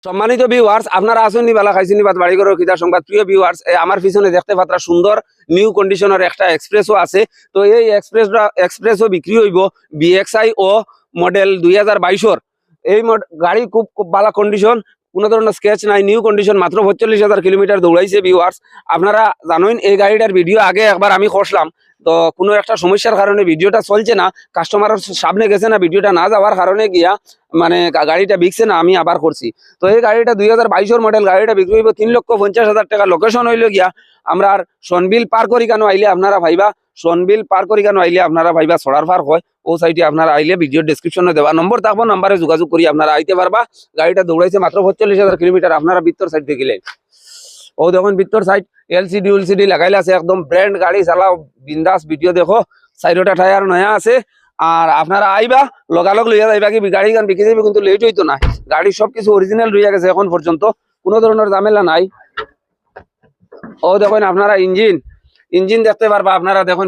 সম্মানিত ভিউয়ার্স, আপনারা আসুননি বালা খাইছিনি বাদ বাড়ি করে খিদা সংবাদ। প্রিয় ভিউয়ার্স, আমার পিছনে দেখতে পাত্রা সুন্দর নিউ কন্ডিশনের একটা এক্সপ্রেসও আছে। তো এই এক্সপ্রেসও বিক্রি হইব BXI ও মডেল 2022-র। এই গাড়ি খুব খুব ভালো কন্ডিশন, কোনো ধরনের স্কেচ নাই, নিউ কন্ডিশন, মাত্র 45,000 কিলোমিটার দৌড়াইছে। ভিউয়ার্স, আপনারা জানেন এই গাড়িটার ভিডিও আগে একবার আমি করলাম, তো কোনো একটা সমস্যার কারণে ভিডিওটা চলছে না, কাস্টমারের সামনে গেছে না, ভিডিওটা না যাওয়ার কারণে গিয়া মানে গাড়িটা বিকছে না, আমি আবার করছি। তো এই গাড়িটা 2022-র মডেল, গাড়িটা বিক্রি হইব 3,50,000 টাকা। লোকেশন হইল গিয়া আমরা সনবিল পার করি কেন আইলে আপনারা ভাইবা, সনবিল পার করি কেন আইলে আপনারা ভাইবা ছড়ার পার হয় ও সাইডে আপনারা আইলে ভিডিও ডেসক্রিপশনে দেওয়া নম্বর থাকবো, নাম্বারে যোগাযোগ করি আপনারা আইতে পারবা। গাড়িটা দৌড়াইছে মাত্র 45,000 কিলোমিটার। আপনারা ভিতর সাইড দেখিলেন, ও দেখুন ভিতর সাইড LCD লাগাইলে আছে, একদম ব্র্যান্ড গাড়ি, চালাও বিন্দাস। ভিডিও দেখো, সাইডটা টায়ার নয়া আছে। আর আপনারা আইবা লগালগ লইয়া যাইবা, কি গাড়ি গান বিকে যাবে, কিন্তু লেট হইতো না। গাড়ি সবকিছু অরিজিনাল রইয়া গেছে এখন পর্যন্ত, কোনো ধরনের ঝামেলা নাই। ও দেখুন আপনারা ইঞ্জিন দেখতে পারবা। আপনারা দেখুন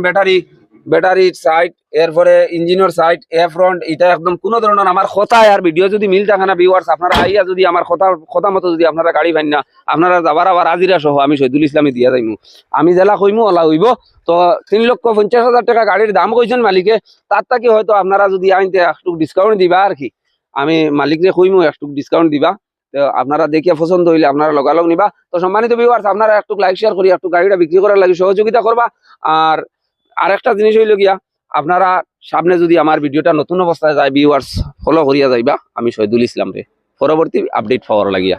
ব্যাটারির সাইড, এরপরে ইঞ্জিনের সাইড, ফ্রন্ট, এটা একদম কোনো ধরনের আমার কথা আর ভিডিও যদি মিল থাকে না ভিউয়ার্স, আপনারা আইয়া যদি আমার কথা মতো যদি আপনারা গাড়ি পান না, আপনারা যাবার আবার আজিরা সহ আমি শহীদুল ইসলামে দিয়া যাইমু। আমি জেলা কইমু ওলা হইব। তো 3,50,000 টাকা গাড়ির দাম কইছেন মালিকে, তার থাকি হয়তো আপনারা যদি আইনতে একটু ডিসকাউন্ট দিবা আর কি। আমি মালিকরে কইমু একটু ডিসকাউন্ট দিবা। তো আপনারা দেখিয়া পছন্দ হইলে আপনারা লগালগ নিবা। তো সম্মানিত ভিউয়ার্স, আপনারা একটু লাইক শেয়ার করি, একটু গাড়িটা বিক্রি করার লাগে সহযোগিতা করবা। আর আরেকটা জিনিস হইল গিয়া, আপনারা সামনে যদি আমার ভিডিওটা নতুন অবস্থায় যায় ভিউয়ার্স, ফলো করিয়া যাইবা আমি শহীদুল ইসলাম রে, পরবর্তী আপডেট পাওয়ার লাগিয়া।